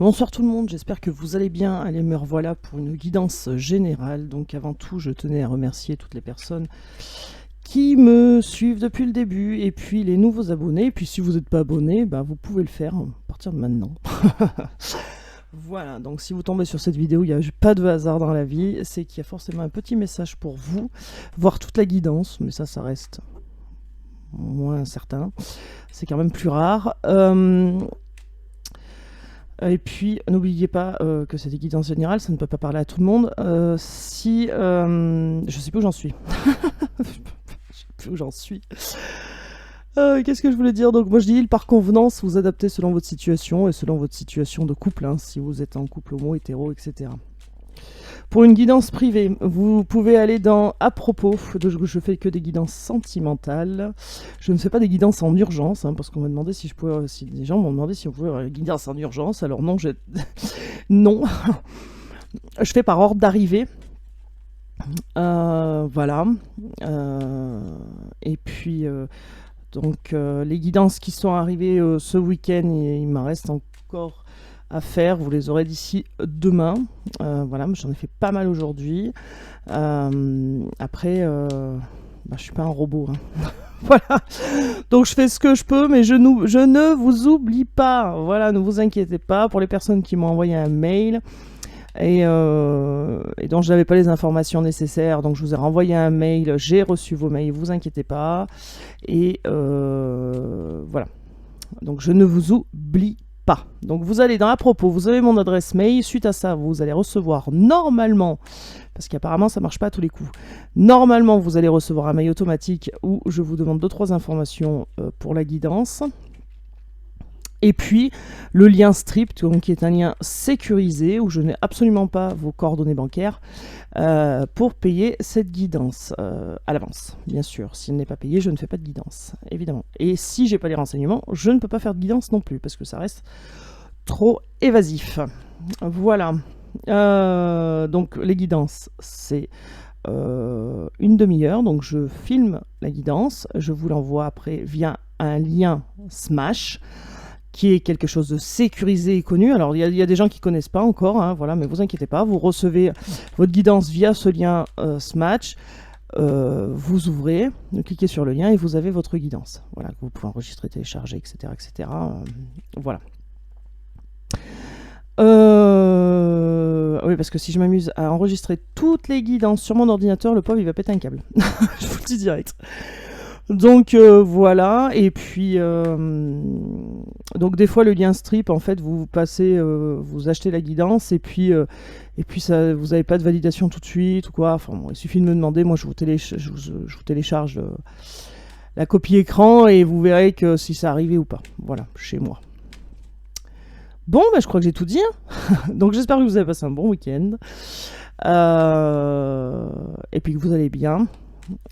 Bonsoir tout le monde, j'espère que vous allez bien. Allez, me revoilà pour une guidance générale. Donc avant tout, je tenais à remercier toutes les personnes qui me suivent depuis le début et puis les nouveaux abonnés. Et puis si vous n'êtes pas abonné, bah, vous pouvez le faire à partir de maintenant. Voilà, donc si vous tombez sur cette vidéo, il n'y a pas de hasard dans la vie, c'est qu'il y a forcément un petit message pour vous, voir toute la guidance, mais ça reste moins certain. C'est quand même plus rare. Et puis, n'oubliez pas que c'est des guidances générales, ça ne peut pas parler à tout le monde. Je sais plus où j'en suis. Je sais plus où j'en suis. Qu'est-ce que je voulais dire? Donc, moi je dis, par convenance, vous adaptez selon votre situation et selon votre situation de couple, hein, si vous êtes en couple homo, hétéro, etc. Pour une guidance privée, vous pouvez aller dans à propos. Je fais que des guidances sentimentales. Je ne fais pas des guidances en urgence, hein, parce qu'on m'a demandé si je pouvais. Si des gens m'ont demandé si on pouvait avoir une guidance en urgence. Alors non, non. Je fais par ordre d'arrivée. Voilà. Et puis, donc, les guidances qui sont arrivées ce week-end, il m'en reste encore à faire. Vous les aurez d'ici demain. Voilà, j'en ai fait pas mal aujourd'hui. Après, je suis pas un robot. Hein. Voilà. Donc je fais ce que je peux, mais je ne vous oublie pas. Voilà, ne vous inquiétez pas. Pour les personnes qui m'ont envoyé un mail et dont je n'avais pas les informations nécessaires, donc je vous ai renvoyé un mail. J'ai reçu vos mails, vous inquiétez pas. Et voilà. Donc je ne vous oublie pas. Donc vous allez dans à propos, vous avez mon adresse mail. Suite à ça, vous allez recevoir normalement, parce qu'apparemment ça marche pas à tous les coups. Normalement, vous allez recevoir un mail automatique où je vous demande 2-3 informations pour la guidance. Et puis le lien Strip, donc, qui est un lien sécurisé où je n'ai absolument pas vos coordonnées bancaires pour payer cette guidance à l'avance, bien sûr. S'il n'est pas payé, je ne fais pas de guidance, évidemment. Et si j'ai pas les renseignements, je ne peux pas faire de guidance non plus, parce que ça reste trop évasif. Voilà. Donc les guidances, c'est une demi-heure. Donc je filme la guidance, je vous l'envoie après via un lien Smash, qui est quelque chose de sécurisé et connu. Alors, il y a des gens qui ne connaissent pas encore, hein, voilà, mais vous inquiétez pas, vous recevez votre guidance via ce lien Smash, vous ouvrez, vous cliquez sur le lien et vous avez votre guidance. Voilà, que vous pouvez enregistrer, télécharger, etc. etc. Voilà. Oui, parce que si je m'amuse à enregistrer toutes les guidances sur mon ordinateur, le pauvre, il va péter un câble. Je vous le dis direct. Donc voilà, et puis donc des fois le lien Strip, en fait, vous passez, vous achetez la guidance et puis ça, vous n'avez pas de validation tout de suite ou quoi. Enfin, bon, il suffit de me demander, moi je vous télécharge la copie écran et vous verrez que si ça arrivait ou pas. Voilà, chez moi. Bon, je crois que j'ai tout dit. Hein. Donc j'espère que vous avez passé un bon week-end et puis que vous allez bien.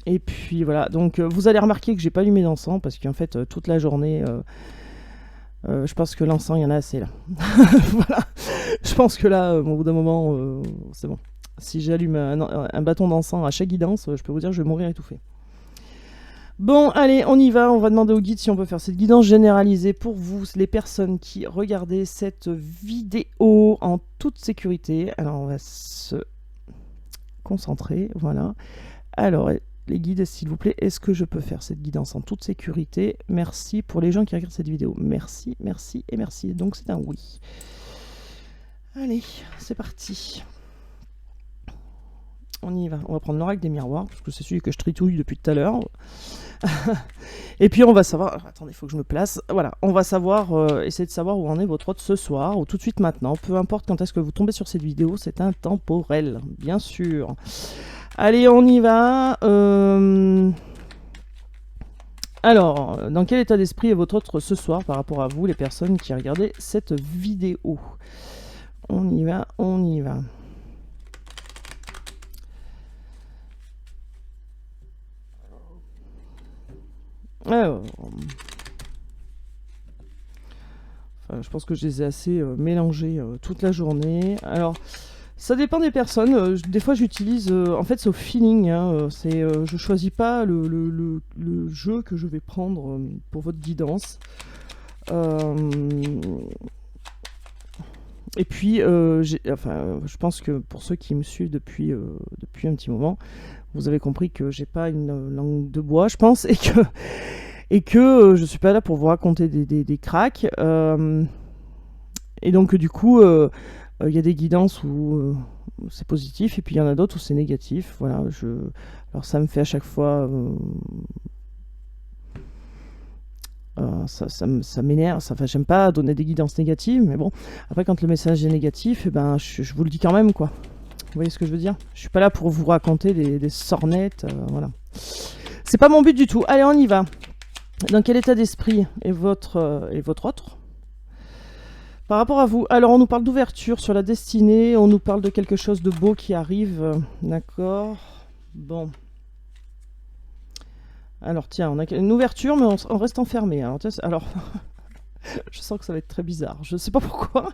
Et puis voilà, donc vous allez remarquer que j'ai pas allumé d'encens parce qu'en fait toute la journée, je pense que l'encens il y en a assez là. Voilà, je pense que là, au bout d'un moment, c'est bon. Si j'allume un bâton d'encens à chaque guidance, je peux vous dire que je vais mourir étouffé. Bon, allez, on y va. On va demander au guide si on peut faire cette guidance généralisée pour vous, les personnes qui regardez cette vidéo en toute sécurité. Alors on va se concentrer, voilà. Alors, les guides, s'il vous plaît, est-ce que je peux faire cette guidance en toute sécurité? Merci pour les gens qui regardent cette vidéo. Merci, merci et merci. Donc, c'est un oui. Allez, c'est parti. On y va. On va prendre l'oracle des miroirs, parce que c'est celui que je tritouille depuis tout à l'heure. Et puis, on va savoir... Alors, attendez, il faut que je me place. Voilà, on va savoir, essayer de savoir où en est votre hôte ce soir, ou tout de suite maintenant. Peu importe quand est-ce que vous tombez sur cette vidéo, c'est intemporel, bien sûr. Allez, on y va. Alors, dans quel état d'esprit est votre autre ce soir par rapport à vous, les personnes qui regardez cette vidéo? On y va, on y va. Alors, je pense que je les ai assez mélangés toute la journée. Alors... Ça dépend des personnes. Des fois, j'utilise... en fait, c'est au feeling. Hein, je choisis pas le jeu que je vais prendre pour votre guidance. Et puis, enfin, je pense que pour ceux qui me suivent depuis un petit moment, vous avez compris que j'ai pas une langue de bois, je pense, et que je suis pas là pour vous raconter des cracks. Et donc, du coup, il y a des guidances où c'est positif, et puis il y en a d'autres où c'est négatif. Voilà, alors ça me fait à chaque fois. Ça m'énerve, enfin j'aime pas donner des guidances négatives, mais bon, après quand le message est négatif, eh ben, je vous le dis quand même, quoi. Vous voyez ce que je veux dire? Je suis pas là pour vous raconter des sornettes, voilà. C'est pas mon but du tout. Allez, on y va. Dans quel état d'esprit est votre autre? Par rapport à vous, alors on nous parle d'ouverture sur la destinée, on nous parle de quelque chose de beau qui arrive, d'accord? Bon. Alors tiens, on a une ouverture, mais on reste enfermé. Alors, je sens que ça va être très bizarre. Je sais pas pourquoi.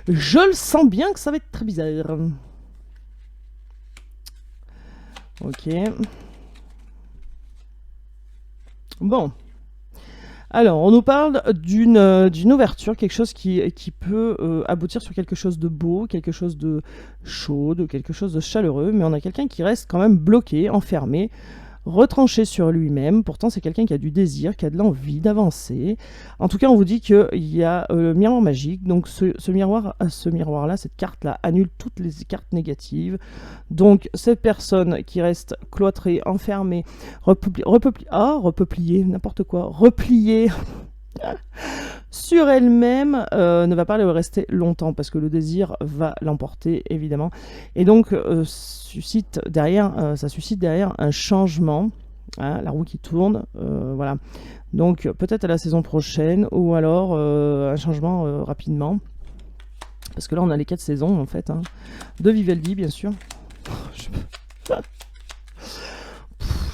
Je le sens bien que ça va être très bizarre. Ok. Bon. Alors, on nous parle d'une ouverture, quelque chose qui peut aboutir sur quelque chose de beau, quelque chose de chaud, de quelque chose de chaleureux, mais on a quelqu'un qui reste quand même bloqué, enfermé, retranché sur lui-même. Pourtant, c'est quelqu'un qui a du désir, qui a de l'envie d'avancer. En tout cas, on vous dit qu'il y a le miroir magique. Donc, ce miroir-là, cette carte-là, annule toutes les cartes négatives. Donc, cette personne qui reste cloîtrée, enfermée, repliée, n'importe quoi, repliée sur elle-même, ne va pas le rester longtemps parce que le désir va l'emporter évidemment, et donc ça suscite derrière un changement, hein, la roue qui tourne, voilà. Donc peut-être à la saison prochaine, ou alors un changement rapidement, parce que là on a les 4 saisons en fait, hein, de Vivaldi bien sûr. Je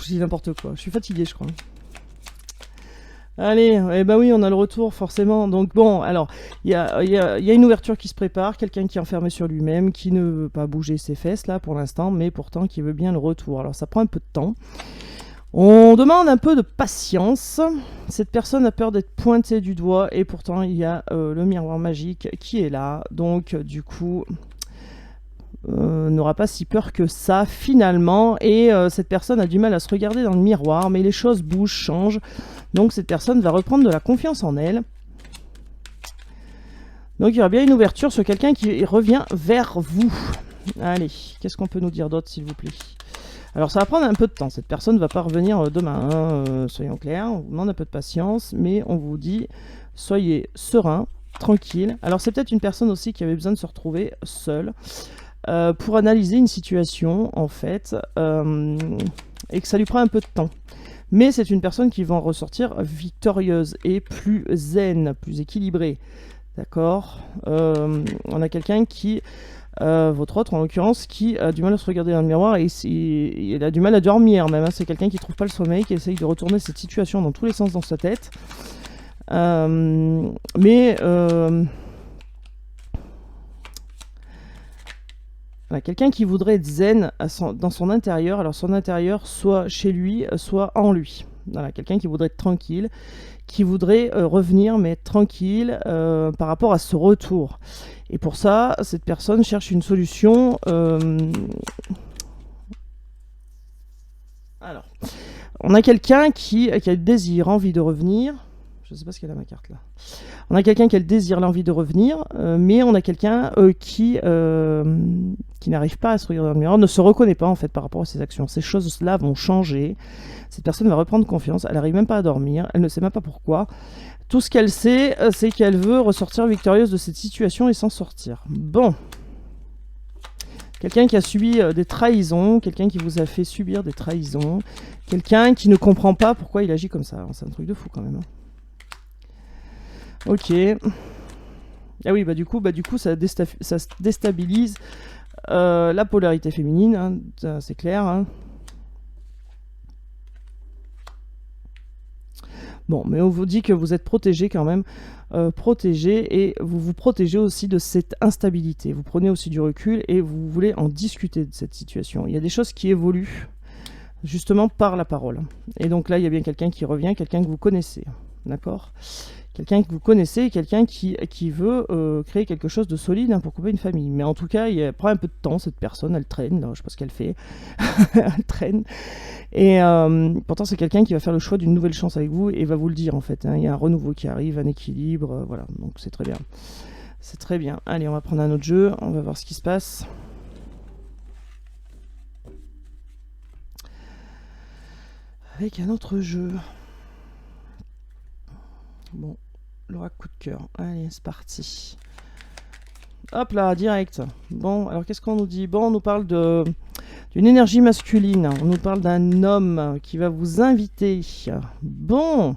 dis n'importe quoi, je suis fatigué je crois. Allez, eh ben oui, on a le retour forcément. Donc bon, alors, il y a une ouverture qui se prépare, quelqu'un qui est enfermé sur lui-même, qui ne veut pas bouger ses fesses là pour l'instant, mais pourtant qui veut bien le retour. Alors ça prend un peu de temps. On demande un peu de patience. Cette personne a peur d'être pointée du doigt, et pourtant il y a le miroir magique qui est là. Donc du coup, n'aura pas si peur que ça finalement, et cette personne a du mal à se regarder dans le miroir, mais les choses bougent, changent, donc cette personne va reprendre de la confiance en elle. Donc il y aura bien une ouverture sur quelqu'un qui revient vers vous. Allez, qu'est-ce qu'on peut nous dire d'autre s'il vous plaît? Alors ça va prendre un peu de temps, cette personne ne va pas revenir demain, hein, soyons clairs, on vous demande un peu de patience, mais on vous dit soyez serein, tranquille. Alors c'est peut-être une personne aussi qui avait besoin de se retrouver seule, pour analyser une situation en fait, et que ça lui prend un peu de temps. Mais c'est une personne qui va en ressortir victorieuse et plus zen, plus équilibrée. D'accord, on a quelqu'un qui, votre autre en l'occurrence, qui a du mal à se regarder dans le miroir, et il a du mal à dormir même, hein. C'est quelqu'un qui ne trouve pas le sommeil, qui essaye de retourner cette situation dans tous les sens dans sa tête. Mais voilà, quelqu'un qui voudrait être zen dans son intérieur, alors son intérieur soit chez lui, soit en lui. Voilà, quelqu'un qui voudrait être tranquille, qui voudrait revenir mais être tranquille par rapport à ce retour. Et pour ça, cette personne cherche une solution. Alors, on a quelqu'un qui a le désir, envie de revenir. Je ne sais pas ce qu'elle a ma carte là. On a quelqu'un qui a le désir, l'envie de revenir, mais on a quelqu'un qui n'arrive pas à se regarder dans le miroir, ne se reconnaît pas en fait par rapport à ses actions. Ces choses-là vont changer. Cette personne va reprendre confiance. Elle n'arrive même pas à dormir. Elle ne sait même pas pourquoi. Tout ce qu'elle sait, c'est qu'elle veut ressortir victorieuse de cette situation et s'en sortir. Bon. Quelqu'un qui a subi des trahisons, quelqu'un qui vous a fait subir des trahisons, quelqu'un qui ne comprend pas pourquoi il agit comme ça. C'est un truc de fou quand même, hein. Ok. Ah oui, du coup ça déstabilise la polarité féminine, hein, c'est clair, hein. Bon, mais on vous dit que vous êtes protégé quand même, protégé, et vous vous protégez aussi de cette instabilité. Vous prenez aussi du recul et vous voulez en discuter de cette situation. Il y a des choses qui évoluent justement par la parole. Et donc là, il y a bien quelqu'un qui revient, quelqu'un que vous connaissez, d'accord, quelqu'un que vous connaissez, quelqu'un qui veut créer quelque chose de solide hein, pour couper une famille. Mais en tout cas, il prend un peu de temps, cette personne, elle traîne, là, je sais pas ce qu'elle fait, elle traîne. Et pourtant, c'est quelqu'un qui va faire le choix d'une nouvelle chance avec vous et va vous le dire en fait. Hein. Il y a un renouveau qui arrive, un équilibre, voilà, donc c'est très bien. C'est très bien. Allez, on va prendre un autre jeu, on va voir ce qui se passe. Avec un autre jeu. Bon, l'oracle coup de cœur. Allez, c'est parti. Hop là, direct. Bon, alors qu'est-ce qu'on nous dit? Bon, on nous parle d'une énergie masculine. On nous parle d'un homme qui va vous inviter. Bon.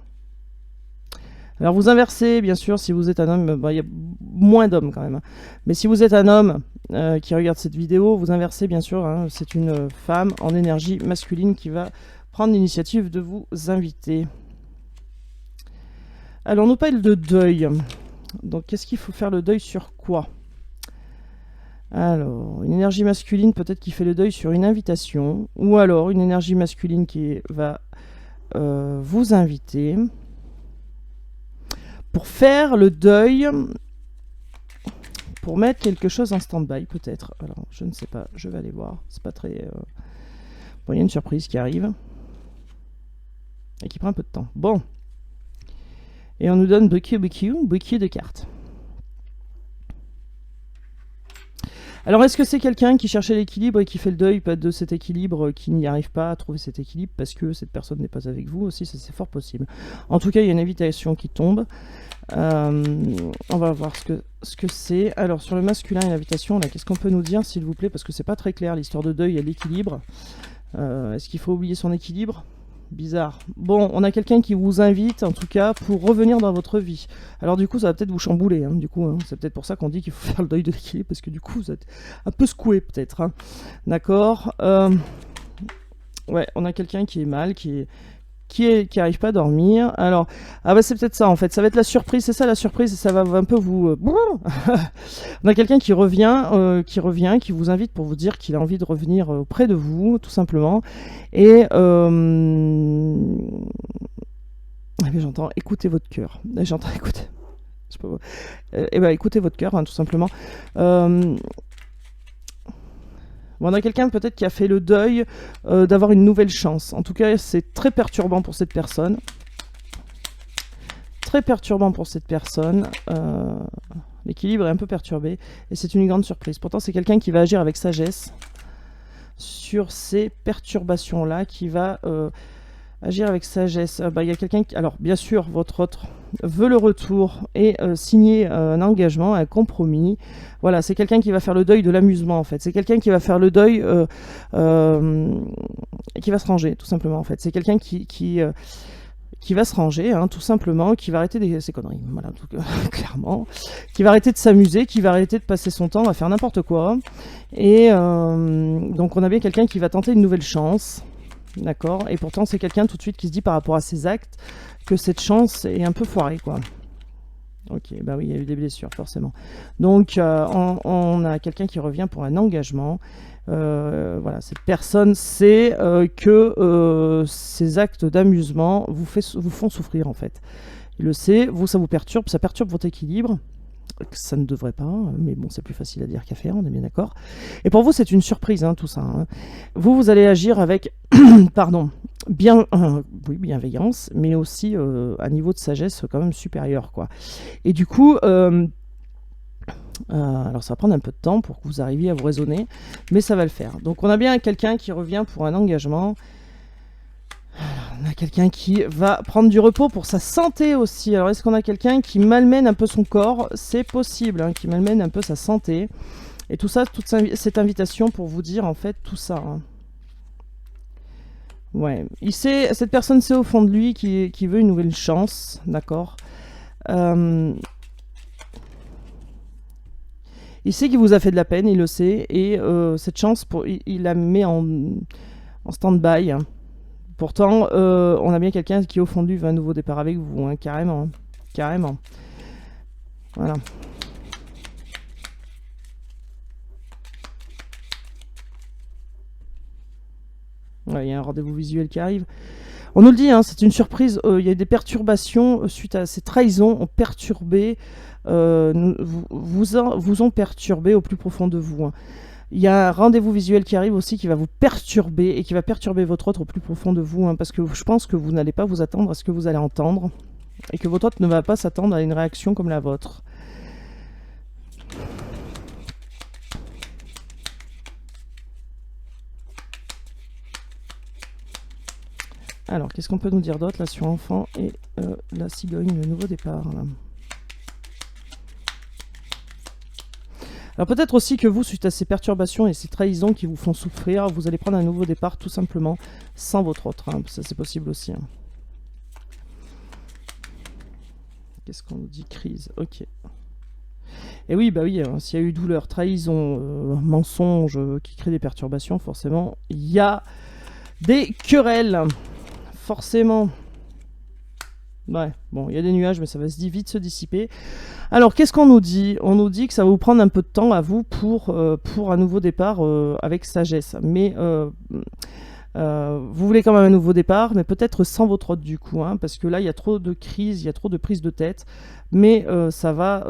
Alors vous inversez, bien sûr, si vous êtes un homme, il y a moins d'hommes quand même. Mais si vous êtes un homme qui regarde cette vidéo, vous inversez, bien sûr. Hein, c'est une femme en énergie masculine qui va prendre l'initiative de vous inviter. Alors, on nous parle de deuil. Donc, qu'est-ce qu'il faut faire le deuil sur quoi? Alors, une énergie masculine, peut-être qui fait le deuil sur une invitation. Ou alors, une énergie masculine qui va vous inviter pour faire le deuil, pour mettre quelque chose en stand-by, peut-être. Alors, je ne sais pas, je vais aller voir. C'est pas très... Bon, il y a une surprise qui arrive. Et qui prend un peu de temps. Bon. Et on nous donne beaucoup de cartes. Alors, est-ce que c'est quelqu'un qui cherchait l'équilibre et qui fait le deuil de cet équilibre, qui n'y arrive pas à trouver cet équilibre parce que cette personne n'est pas avec vous aussi? Ça, c'est fort possible. En tout cas, il y a une invitation qui tombe. On va voir ce que c'est. Alors, sur le masculin et l'invitation, là, qu'est-ce qu'on peut nous dire, s'il vous plaît? Parce que c'est pas très clair, l'histoire de deuil et l'équilibre. Est-ce qu'il faut oublier son équilibre? Bizarre. Bon, on a quelqu'un qui vous invite, en tout cas, pour revenir dans votre vie. Alors du coup, ça va peut-être vous chambouler. Hein, du coup, hein, c'est peut-être pour ça qu'on dit qu'il faut faire le deuil de l'équilibre, parce que du coup, vous êtes un peu secoué, peut-être. Hein. D'accord. Ouais, on a quelqu'un qui est mal, qui arrive pas à dormir. Alors, c'est peut-être ça en fait. Ça va être la surprise. C'est ça la surprise. Ça va un peu vous. On a quelqu'un qui revient, qui vous invite pour vous dire qu'il a envie de revenir auprès de vous, tout simplement. Et j'entends écoutez votre cœur. J'entends écouter. Écoutez votre cœur, hein, tout simplement. On a quelqu'un peut-être qui a fait le deuil d'avoir une nouvelle chance. En tout cas, c'est très perturbant pour cette personne. Très perturbant pour cette personne. L'équilibre est un peu perturbé. Et c'est une grande surprise. Pourtant, c'est quelqu'un qui va agir avec sagesse sur ces perturbations-là, qui va agir avec sagesse. Il y a quelqu'un qui... Alors, bien sûr, votre autre veut le retour et signer un engagement, un compromis. Voilà, c'est quelqu'un qui va faire le deuil de l'amusement, en fait. C'est quelqu'un qui va faire le deuil et qui va se ranger, tout simplement, en fait. C'est quelqu'un qui va se ranger, hein, tout simplement, qui va arrêter ses conneries, voilà, clairement, qui va arrêter de s'amuser, qui va arrêter de passer son temps à faire n'importe quoi. Et donc, on a bien quelqu'un qui va tenter une nouvelle chance. D'accord. Et pourtant, c'est quelqu'un tout de suite qui se dit par rapport à ses actes que cette chance est un peu foirée, quoi. Ok, bah oui, il y a eu des blessures, forcément. Donc, on a quelqu'un qui revient pour un engagement. Voilà, cette personne sait que ces actes d'amusement vous font souffrir, en fait. Il le sait, vous, ça vous perturbe, ça perturbe votre équilibre. Ça ne devrait pas, mais bon, c'est plus facile à dire qu'à faire, on est bien d'accord. Et pour vous, c'est une surprise, hein, tout ça. Hein. Vous allez agir avec, pardon, bienveillance, mais aussi un niveau de sagesse quand même supérieur, quoi. Et du coup, alors ça va prendre un peu de temps pour que vous arriviez à vous raisonner, mais ça va le faire. Donc on a bien quelqu'un qui revient pour un engagement. On a quelqu'un qui va prendre du repos pour sa santé aussi. Alors, est-ce qu'on a quelqu'un qui malmène un peu son corps? C'est possible, hein, qui malmène un peu sa santé. Et tout ça, toute cette invitation pour vous dire, en fait, tout ça. Hein. Ouais. Cette personne sait au fond de lui qui veut une nouvelle chance, d'accord. Il sait qu'il vous a fait de la peine, il le sait. Et cette chance, il la met en stand-by, hein. Pourtant, on a bien quelqu'un qui, au fond de lui, veut un nouveau départ avec vous, hein, carrément. Hein, carrément. Voilà. Ouais, il y a un rendez-vous visuel qui arrive. On nous le dit, hein, c'est une surprise. Il y a des perturbations suite à ces trahisons ont perturbé, vous ont perturbé au plus profond de vous. Hein. Il y a un rendez-vous visuel qui arrive aussi qui va vous perturber et qui va perturber votre autre au plus profond de vous. Hein, parce que je pense que vous n'allez pas vous attendre à ce que vous allez entendre et que votre autre ne va pas s'attendre à une réaction comme la vôtre. Alors, qu'est-ce qu'on peut nous dire d'autre là sur enfant et la cigogne, le nouveau départ là. Alors peut-être aussi que vous, suite à ces perturbations et ces trahisons qui vous font souffrir, vous allez prendre un nouveau départ tout simplement sans votre autre. Hein. Ça c'est possible aussi. Hein. Qu'est-ce qu'on nous dit? Crise. Ok. Et oui, bah oui, hein, s'il y a eu douleur, trahison, mensonge qui crée des perturbations, forcément, il y a des querelles. Forcément. Ouais, bon, il y a des nuages, mais ça va vite se dissiper. Alors, qu'est-ce qu'on nous dit? On nous dit que ça va vous prendre un peu de temps à vous pour un nouveau départ avec sagesse. Mais vous voulez quand même un nouveau départ, mais peut-être sans votre autre du coup, hein, parce que là, il y a trop de crises, il y a trop de prises de tête. Mais ça va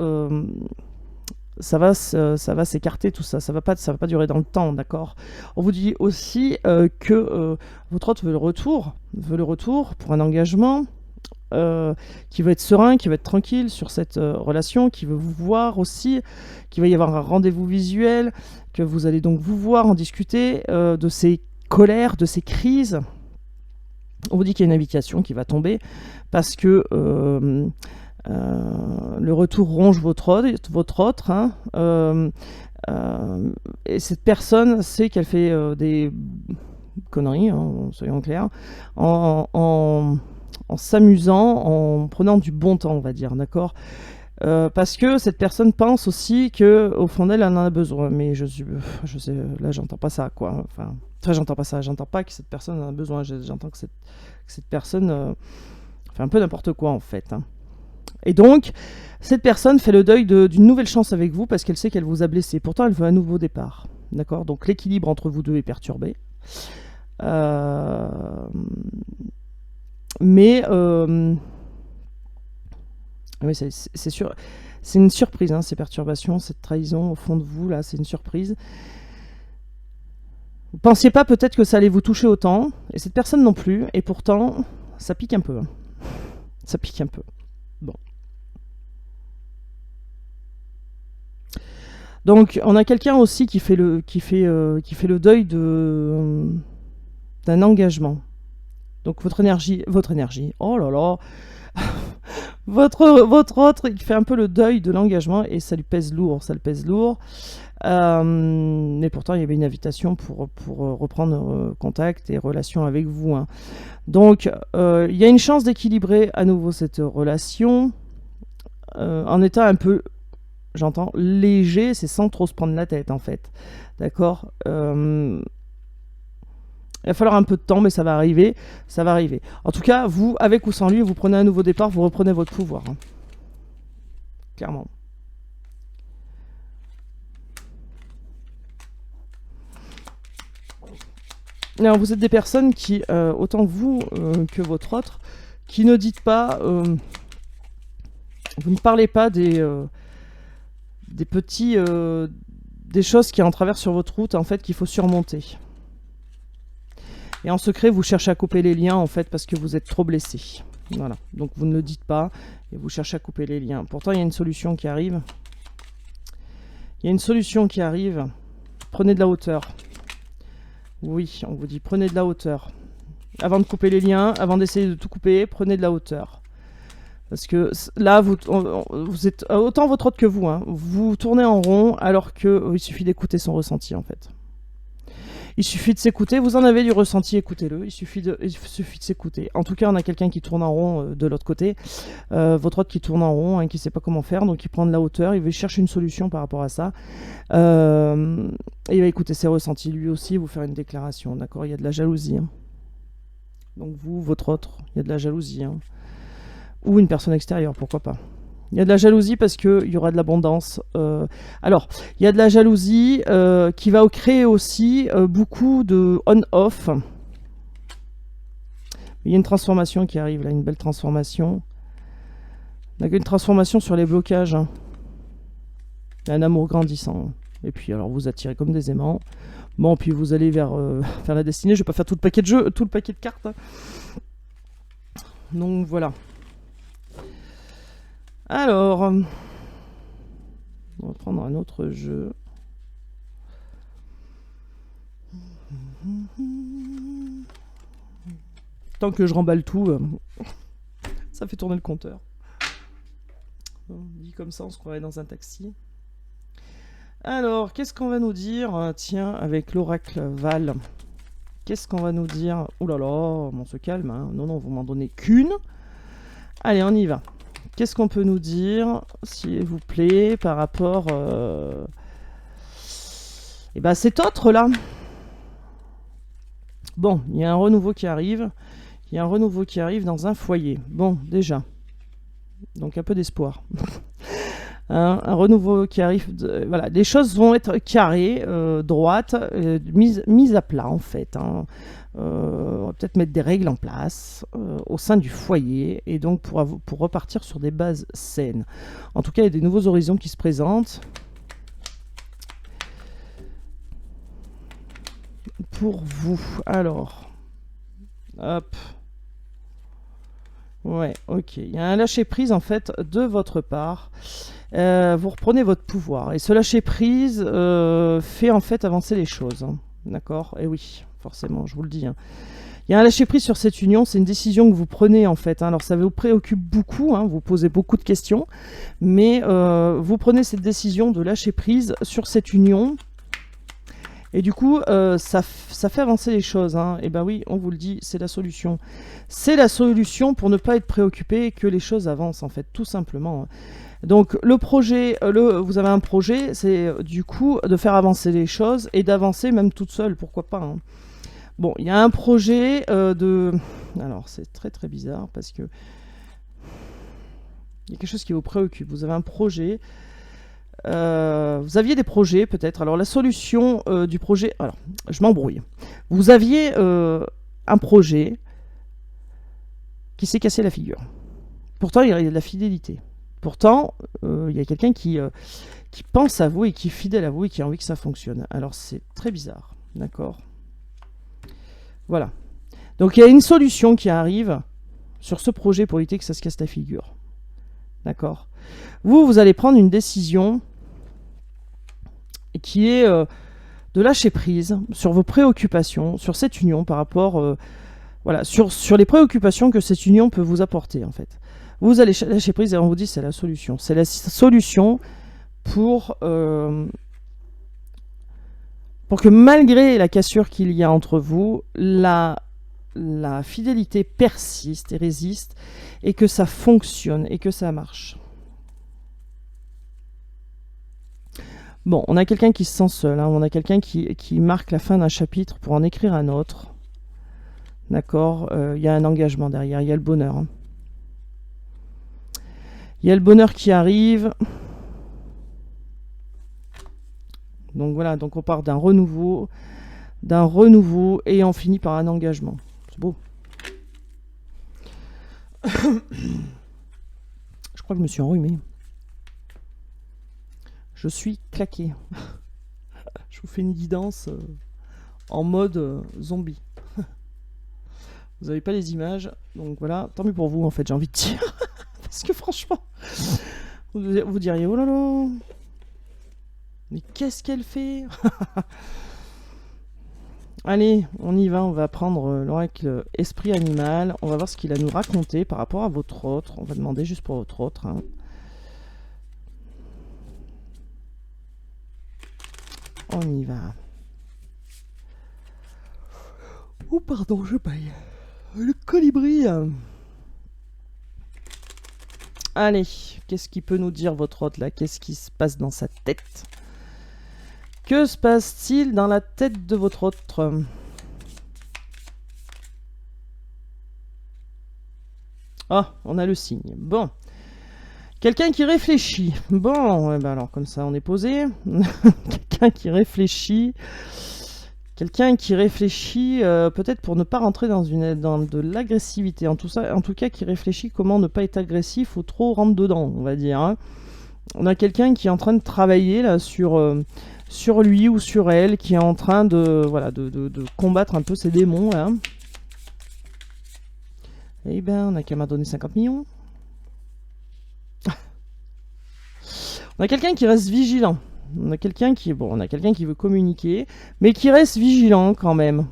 s'écarter tout ça. Ça va pas durer dans le temps, d'accord? On vous dit aussi que votre autre veut le retour pour un engagement. Qui va être serein, qui va être tranquille sur cette relation, qui veut vous voir aussi, qu'il va y avoir un rendez-vous visuel, que vous allez donc vous voir, en discuter de ces colères, de ces crises. On vous dit qu'il y a une invitation qui va tomber parce que le retour ronge votre autre, hein, et cette personne sait qu'elle fait des conneries, hein, soyons clairs, en s'amusant, en prenant du bon temps, on va dire, d'accord, parce que cette personne pense aussi que au fond d'elle, elle en a besoin. Mais je sais, là, j'entends pas ça, quoi. Enfin, j'entends pas ça. J'entends pas que cette personne en a besoin. J'entends que cette personne fait un peu n'importe quoi, en fait. Hein. Et donc, cette personne fait le deuil d'une nouvelle chance avec vous parce qu'elle sait qu'elle vous a blessé. Pourtant, elle veut un nouveau départ, d'accord. Donc, l'équilibre entre vous deux est perturbé. Mais oui, c'est sûr, c'est une surprise, hein, ces perturbations, cette trahison au fond de vous, là, c'est une surprise. Vous pensiez pas peut-être que ça allait vous toucher autant, et cette personne non plus, et pourtant, ça pique un peu. Hein. Ça pique un peu. Bon. Donc, on a quelqu'un aussi qui fait le deuil d'un engagement. Donc votre énergie, oh là là, votre autre, il fait un peu le deuil de l'engagement et ça lui pèse lourd, mais pourtant il y avait une invitation pour reprendre contact et relation avec vous. Hein. Donc il y a une chance d'équilibrer à nouveau cette relation en étant un peu, j'entends, léger, c'est sans trop se prendre la tête en fait, d'accord. Il va falloir un peu de temps, mais ça va arriver. Ça va arriver. En tout cas, vous, avec ou sans lui, vous prenez un nouveau départ, vous reprenez votre pouvoir. Hein. Clairement. Alors, vous êtes des personnes qui, autant vous que votre autre, qui ne dites pas... vous ne parlez pas des petits... des choses qui en traversent sur votre route, en fait, qu'il faut surmonter. Et en secret, vous cherchez à couper les liens, en fait, parce que vous êtes trop blessé. Voilà. Donc, vous ne le dites pas, et vous cherchez à couper les liens. Pourtant, il y a une solution qui arrive. Il y a une solution qui arrive. Prenez de la hauteur. Oui, on vous dit, prenez de la hauteur. Avant de couper les liens, avant d'essayer de tout couper, prenez de la hauteur. Parce que là, vous êtes autant votre autre que vous. Hein. Vous tournez en rond, alors qu'il suffit d'écouter son ressenti, en fait. Il suffit de s'écouter, vous en avez du ressenti, écoutez-le, il suffit de s'écouter. En tout cas, on a quelqu'un qui tourne en rond de l'autre côté, votre autre qui tourne en rond, hein, qui ne sait pas comment faire, donc il prend de la hauteur, il veut chercher une solution par rapport à ça. Et il va écouter ses ressentis, lui aussi, vous faire une déclaration, d'accord. Il y a de la jalousie. Hein. Donc vous, votre autre, il y a de la jalousie. Hein. Ou une personne extérieure, pourquoi pas. Il y a de la jalousie parce qu'il y aura de l'abondance. Alors, il y a de la jalousie qui va créer aussi beaucoup de on-off. Il y a une transformation qui arrive là, une belle transformation. On a une transformation sur les blocages. Hein. Il y a un amour grandissant. Et puis alors vous attirez comme des aimants. Bon, puis vous allez vers la destinée. Je vais pas faire tout le paquet de jeux, tout le paquet de cartes. Hein. Donc voilà. Alors, on va prendre un autre jeu. Tant que je remballe tout, ça fait tourner le compteur. Dit comme ça, on se croirait dans un taxi. Alors, qu'est-ce qu'on va nous dire? Tiens, avec l'oracle Val. Qu'est-ce qu'on va nous dire? Ouh là là, on se calme. Hein. Non, non, vous m'en donnez qu'une. Allez, on y va. Qu'est-ce qu'on peut nous dire, s'il vous plaît, par rapport... Eh ben, cet autre là. Bon, il y a un renouveau qui arrive. Il y a un renouveau qui arrive dans un foyer. Bon, déjà. Donc un peu d'espoir. Un renouveau qui arrive. Voilà, les choses vont être carrées, droites, mises à plat en fait. Hein. On va peut-être mettre des règles en place au sein du foyer et donc pour repartir sur des bases saines. En tout cas, il y a des nouveaux horizons qui se présentent. Pour vous, alors, hop, ouais, ok, il y a un lâcher prise en fait de votre part. Vous reprenez votre pouvoir et ce lâcher prise fait en fait avancer les choses, hein. D'accord? Et oui, forcément, je vous le dis. Hein. Il y a un lâcher prise sur cette union, c'est une décision que vous prenez en fait. Hein. Alors ça vous préoccupe beaucoup, hein, vous posez beaucoup de questions, mais vous prenez cette décision de lâcher prise sur cette union. Et du coup, ça fait avancer les choses. Hein. Et ben oui, on vous le dit, c'est la solution. C'est la solution pour ne pas être préoccupé et que les choses avancent, en fait, tout simplement. Donc, le projet, vous avez un projet, c'est du coup de faire avancer les choses et d'avancer même toute seule, pourquoi pas. Hein. Bon, il y a un projet de... Alors, c'est très très bizarre parce que... Il y a quelque chose qui vous préoccupe. Vous avez un projet... vous aviez des projets peut-être. Alors la solution du projet... Alors, je m'embrouille. Vous aviez un projet qui s'est cassé la figure. Pourtant, il y a de la fidélité. Pourtant, il y a quelqu'un qui pense à vous et qui est fidèle à vous et qui a envie que ça fonctionne. Alors c'est très bizarre. D'accord? Voilà. Donc il y a une solution qui arrive sur ce projet pour éviter que ça se casse la figure. D'accord? Vous allez prendre une décision qui est de lâcher prise sur vos préoccupations, sur cette union par rapport, voilà, sur les préoccupations que cette union peut vous apporter en fait. Vous allez lâcher prise et on vous dit c'est la solution. C'est la solution pour que malgré la cassure qu'il y a entre vous, la fidélité persiste et résiste et que ça fonctionne et que ça marche. Bon, on a quelqu'un qui se sent seul, hein, on a quelqu'un qui marque la fin d'un chapitre pour en écrire un autre. D'accord, il y a un engagement derrière, il y a le bonheur. Hein. Il y a le bonheur qui arrive. Donc voilà, donc on part d'un renouveau et on finit par un engagement. C'est beau. Je crois que je me suis enrhumé. Je suis claqué. Je vous fais une guidance en mode zombie. Vous n'avez pas les images, donc voilà, tant mieux pour vous en fait, j'ai envie de dire. Parce que franchement, vous diriez, oh là là, mais qu'est-ce qu'elle fait? Allez, on y va, on va prendre l'oracle esprit animal, on va voir ce qu'il a à nous raconter par rapport à votre autre. On va demander juste pour votre autre. Hein. On y va. Oh pardon, je paye. Le colibri. Allez, qu'est-ce qu'il peut nous dire votre hôte là? Qu'est-ce qui se passe dans sa tête? Que se passe-t-il dans la tête de votre hôte? Ah, on a le signe. Bon. Quelqu'un qui réfléchit. Bon, ouais, bah alors comme ça on est posé. Quelqu'un qui réfléchit. Quelqu'un qui réfléchit peut-être pour ne pas rentrer dans de l'agressivité. En tout cas, qui réfléchit comment ne pas être agressif ou trop rentre dedans, on va dire. Hein. On a quelqu'un qui est en train de travailler là sur lui ou sur elle, qui est en train de combattre un peu ses démons là. Eh ben, on a qu'à m'a donné 50 millions. On a quelqu'un qui reste vigilant. On a quelqu'un qui veut communiquer, mais qui reste vigilant quand même.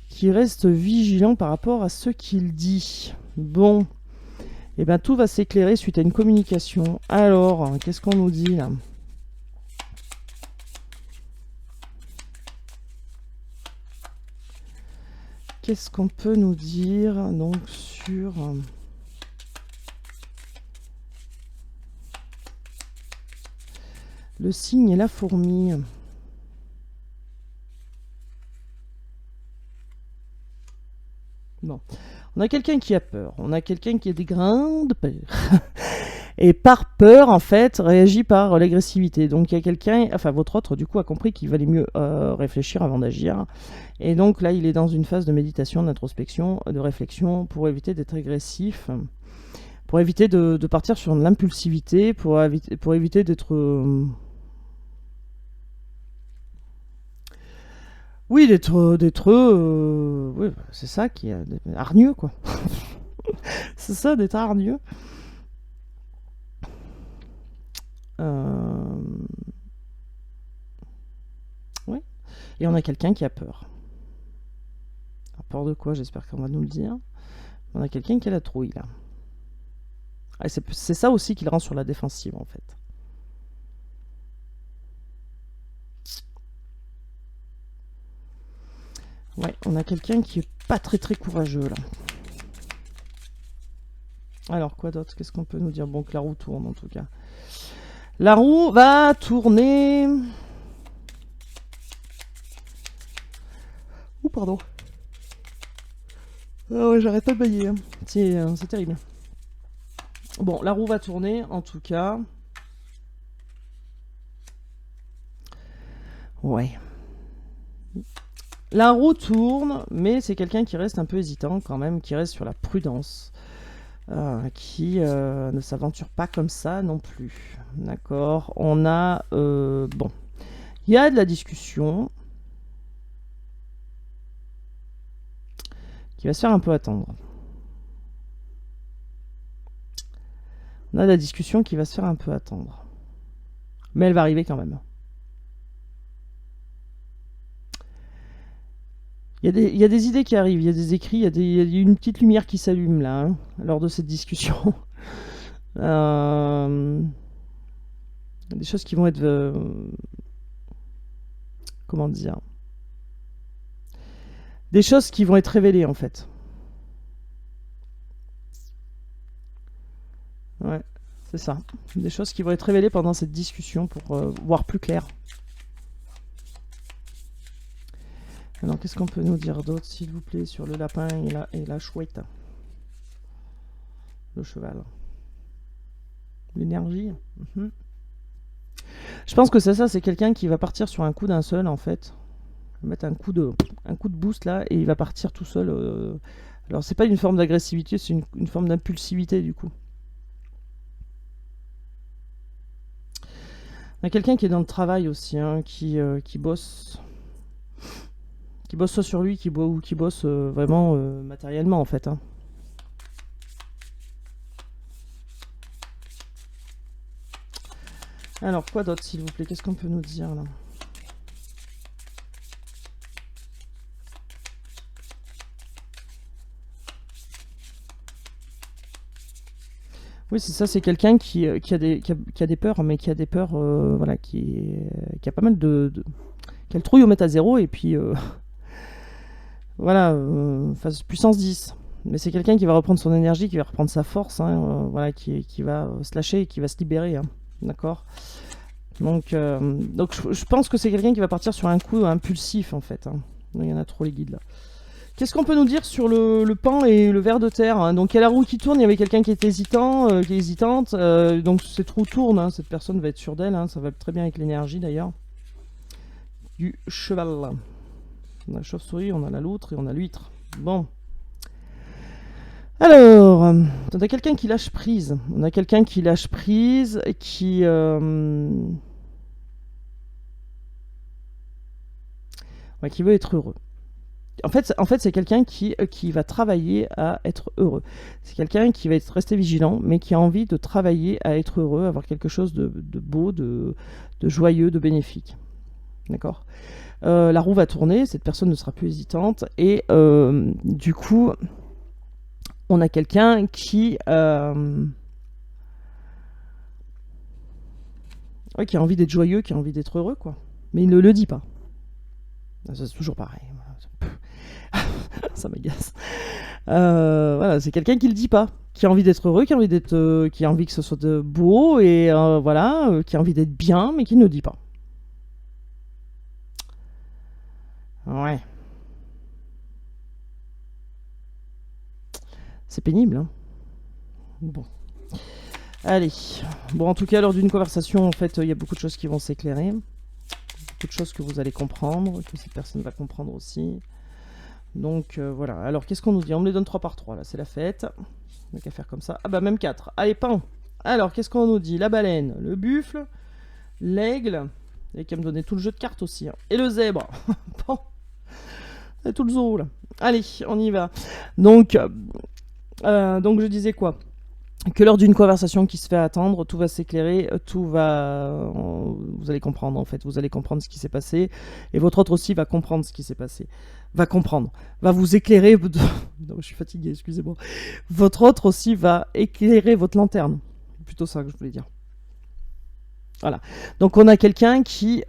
Qui reste vigilant par rapport à ce qu'il dit. Bon. Et bien tout va s'éclairer suite à une communication. Alors, qu'est-ce qu'on nous dit là? Qu'est-ce qu'on peut nous dire donc sur le cygne et la fourmi? Bon, on a quelqu'un qui a peur, on a quelqu'un qui a des grandes peurs. Et par peur, en fait, réagit par l'agressivité. Donc il y a quelqu'un, enfin votre autre, du coup, a compris qu'il valait mieux réfléchir avant d'agir. Et donc là, il est dans une phase de méditation, d'introspection, de réflexion, pour éviter d'être agressif, pour éviter de partir sur l'impulsivité, pour éviter d'être... oui, oui, c'est ça qui est hargneux, quoi. C'est ça, d'être hargneux. Oui. Et on a quelqu'un qui a peur. A peur de quoi? J'espère qu'on va nous le dire. On a quelqu'un qui a la trouille, là. Ah, c'est ça aussi qui le rend sur la défensive, en fait. Ouais, on a quelqu'un qui est pas très courageux, là. Alors, quoi d'autre? Qu'est-ce qu'on peut nous dire? Bon, que la roue tourne, en tout cas. La roue va tourner... Ouh, pardon. Ah ouais, j'arrête pas de bailler. Hein. C'est terrible. Bon, la roue va tourner, en tout cas. Ouais. La roue tourne, mais c'est quelqu'un qui reste un peu hésitant quand même, qui reste sur la prudence. Qui ne s'aventure pas comme ça non plus. D'accord. On a... bon. Il y a de la discussion qui va se faire un peu attendre. On a de la discussion qui va se faire un peu attendre. Mais elle va arriver quand même. Il y a des idées qui arrivent, il y a des écrits, il y a une petite lumière qui s'allume là, hein, lors de cette discussion. Des choses qui vont être... comment dire? Des choses qui vont être révélées en fait. Ouais, c'est ça. Des choses qui vont être révélées pendant cette discussion pour voir plus clair. Alors, qu'est-ce qu'on peut nous dire d'autre, s'il vous plaît, sur le lapin et la chouette? Le cheval. L'énergie. Je pense que c'est ça, c'est quelqu'un qui va partir sur un coup d'un seul, en fait. Il va mettre un coup de boost, là, et il va partir tout seul. Alors, c'est pas une forme d'agressivité, c'est une forme d'impulsivité, du coup. On a quelqu'un qui est dans le travail aussi, hein, qui bosse... Qui bosse soit sur lui, qui bosse vraiment matériellement en fait. Hein. Alors, quoi d'autre s'il vous plaît? Qu'est-ce qu'on peut nous dire là? Oui, c'est ça, c'est quelqu'un qui a des peurs, mais qui a des peurs, voilà, qui a pas mal qui a le trouille au mètre à zéro, et puis... voilà, puissance 10. Mais c'est quelqu'un qui va reprendre son énergie, qui va reprendre sa force, hein, voilà, qui va se lâcher et qui va se libérer. Hein, d'accord. Donc je pense que c'est quelqu'un qui va partir sur un coup impulsif, en fait. Hein. Il y en a trop, les guides, là. Qu'est-ce qu'on peut nous dire sur le pan et le ver de terre, hein? Donc il y a la roue qui tourne, il y avait quelqu'un qui est hésitant, qui est hésitante. Donc cette roue tourne, hein, cette personne va être sûre d'elle, hein, ça va très bien avec l'énergie d'ailleurs. Du cheval. On a la chauve-souris, on a la loutre et on a l'huître. Bon. Alors, on a quelqu'un qui lâche prise. On a quelqu'un qui lâche prise, qui... ouais, qui veut être heureux. En fait c'est quelqu'un qui va travailler à être heureux. C'est quelqu'un qui va être resté vigilant, mais qui a envie de travailler à être heureux, à avoir quelque chose de beau, de joyeux, de bénéfique. D'accord ? La roue va tourner, cette personne ne sera plus hésitante, et du coup, on a quelqu'un qui a envie d'être joyeux, qui a envie d'être heureux, quoi. Mais il ne le dit pas. C'est toujours pareil. Ça m'agace. Voilà, c'est quelqu'un qui le dit pas, qui a envie d'être heureux, qui a envie que ce soit beau, et voilà, qui a envie d'être bien, mais qui ne le dit pas. Ouais. C'est pénible, hein. Bon. Allez. Bon, en tout cas, lors d'une conversation, en fait, il y a beaucoup de choses qui vont s'éclairer. Beaucoup de choses que vous allez comprendre, que cette personne va comprendre aussi. Donc, voilà. Alors, qu'est-ce qu'on nous dit? On me les donne 3 par 3, là. C'est la fête. On n'a qu'à faire comme ça. Ah bah, même 4. Allez, pain. Alors, qu'est-ce qu'on nous dit? La baleine, le buffle, l'aigle. Et qui va me donner tout le jeu de cartes aussi, hein. Et le zèbre. Bon. C'est tout le zoo, là. Allez, on y va. Donc je disais quoi? Que lors d'une conversation qui se fait attendre, tout va s'éclairer, vous allez comprendre, en fait. Vous allez comprendre ce qui s'est passé. Et votre autre aussi va comprendre ce qui s'est passé. Va comprendre. Va vous éclairer. Non, je suis fatigué, excusez-moi. Votre autre aussi va éclairer votre lanterne. C'est plutôt ça que je voulais dire. Voilà. Donc on a quelqu'un qui...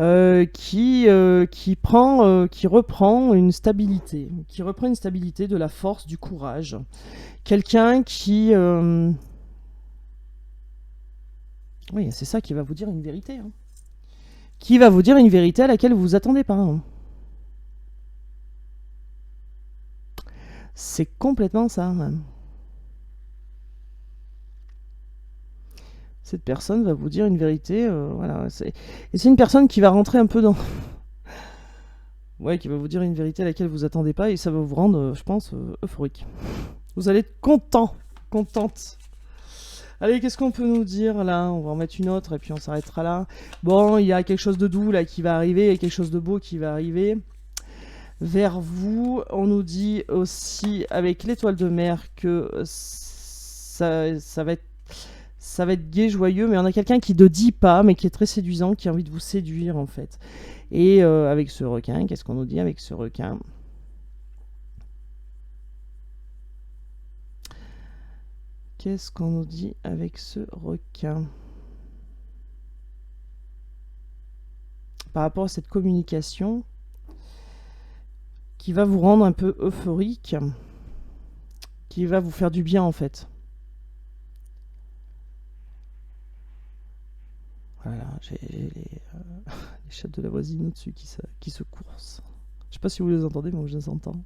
qui reprend une stabilité, de la force, du courage. Quelqu'un qui... oui, c'est ça qui va vous dire une vérité, hein. Qui va vous dire une vérité à laquelle vous vous attendez pas, hein. C'est complètement ça, hein. Cette personne va vous dire une vérité, voilà. Et c'est une personne qui va rentrer un peu dans... ouais, qui va vous dire une vérité à laquelle vous attendez pas, et ça va vous rendre, je pense, euphorique. Vous allez être content, contente. Allez, qu'est-ce qu'on peut nous dire là? On va en mettre une autre et puis on s'arrêtera là. Bon, il y a quelque chose de doux là qui va arriver, il y a quelque chose de beau qui va arriver vers vous. On nous dit aussi avec l'étoile de mer que ça va être gai, joyeux, mais on a quelqu'un qui ne dit pas, mais qui est très séduisant, qui a envie de vous séduire en fait. Et avec ce requin, qu'est-ce qu'on nous dit avec ce requin? Qu'est-ce qu'on nous dit avec ce requin? Par rapport à cette communication qui va vous rendre un peu euphorique, qui va vous faire du bien en fait. Voilà, j'ai les chats de la voisine au-dessus qui se coursent. Je sais pas si vous les entendez, mais moi je les entends.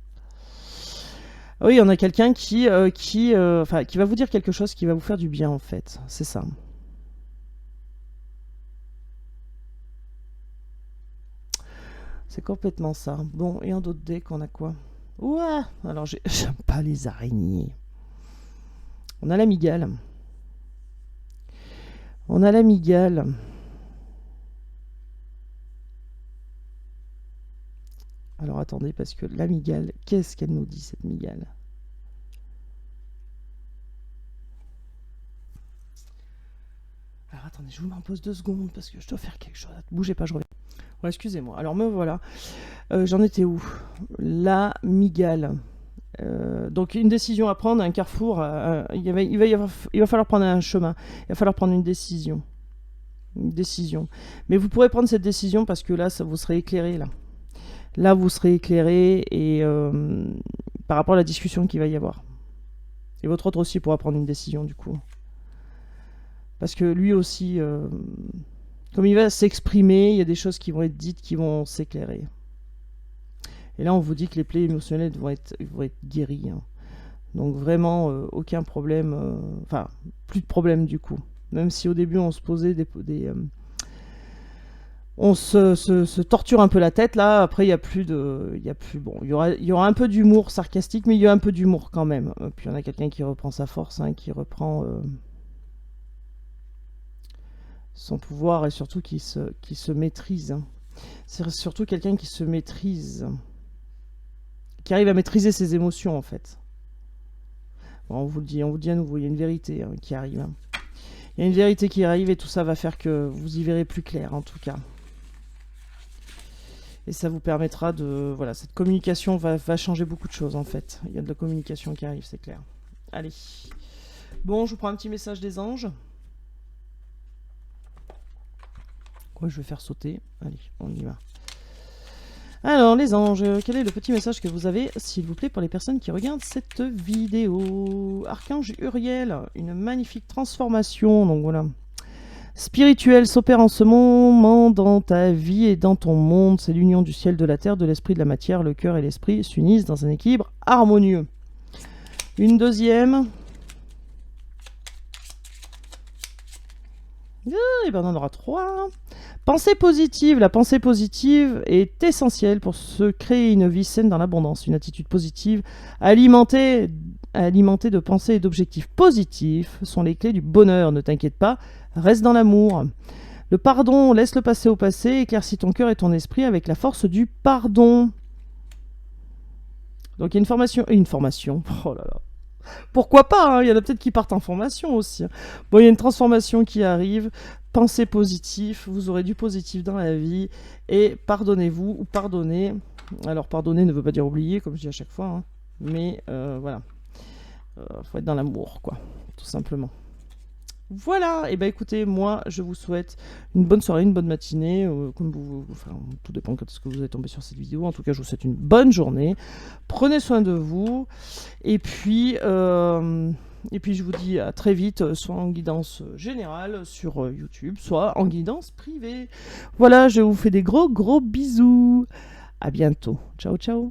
Oui, on a quelqu'un qui va vous dire quelque chose qui va vous faire du bien en fait. C'est ça. C'est complètement ça. Bon, et en d'autres decks, on a quoi? Ouais. Alors, j'aime pas les araignées. On a la migale. On a la migale. Alors attendez, parce que la migale, qu'est-ce qu'elle nous dit cette migale? Alors attendez, je vous m'en pose 2 secondes parce que je dois faire quelque chose. Bougez pas, je reviens. Ouais, excusez-moi. Alors me voilà. J'en étais où? La migale. Donc une décision à prendre, un carrefour. Il va falloir prendre un chemin. Il va falloir prendre une décision. Une décision. Mais vous pourrez prendre cette décision parce que là, vous serez éclairé là. Là, vous serez éclairé et par rapport à la discussion qu'il va y avoir. Et votre autre aussi pourra prendre une décision du coup. Parce que lui aussi, Comme il va s'exprimer, il y a des choses qui vont être dites, qui vont s'éclairer. Et là, on vous dit que les plaies émotionnelles vont être guéries. Hein. Donc vraiment, aucun problème. Enfin, plus de problème du coup. Même si au début, on se posait on se torture un peu la tête, là, après il y a plus de... Bon, il y aura un peu d'humour sarcastique, mais il y a un peu d'humour quand même. Puis on a quelqu'un qui reprend sa force, hein, qui reprend son pouvoir et surtout qui se maîtrise. Hein. C'est surtout quelqu'un qui se maîtrise, qui arrive à maîtriser ses émotions en fait. Bon, on vous le dit à nouveau, il y a une vérité hein, qui arrive. Hein. Il y a une vérité qui arrive et tout ça va faire que vous y verrez plus clair en tout cas. Et ça vous permettra de... Voilà, cette communication va changer beaucoup de choses en fait. Il y a de la communication qui arrive, c'est clair. Allez. Bon, je vous prends un petit message des anges. Quoi, je vais faire sauter. Allez, on y va. Alors, les anges, quel est le petit message que vous avez, s'il vous plaît, pour les personnes qui regardent cette vidéo? Archange Uriel, une magnifique transformation, donc voilà. Spirituel s'opère en ce moment dans ta vie et dans ton monde. C'est l'union du ciel, de la terre, de l'esprit, de la matière. Le cœur et l'esprit s'unissent dans un équilibre harmonieux. Une deuxième. Et ben on en aura 3. Pensée positive. La pensée positive est essentielle pour se créer une vie saine dans l'abondance. Une attitude positive alimentée de pensées et d'objectifs positifs sont les clés du bonheur. Ne t'inquiète pas, reste dans l'amour. Le pardon, laisse le passé au passé, éclaircis ton cœur et ton esprit avec la force du pardon. Donc il y a une formation, oh là là. Pourquoi pas, hein, il y en a peut-être qui partent en formation aussi. Bon, il y a une transformation qui arrive, pensez positif, vous aurez du positif dans la vie, et pardonnez-vous ou pardonnez. Alors pardonner ne veut pas dire oublier, comme je dis à chaque fois, hein, mais voilà. Faut être dans l'amour, quoi, tout simplement. Voilà, et ben écoutez, moi je vous souhaite une bonne soirée, une bonne matinée, comme enfin, tout dépend quand est-ce que vous êtes tombé sur cette vidéo. En tout cas, je vous souhaite une bonne journée. Prenez soin de vous, et puis je vous dis à très vite, soit en guidance générale sur YouTube, soit en guidance privée. Voilà, je vous fais des gros bisous. À bientôt. Ciao, ciao.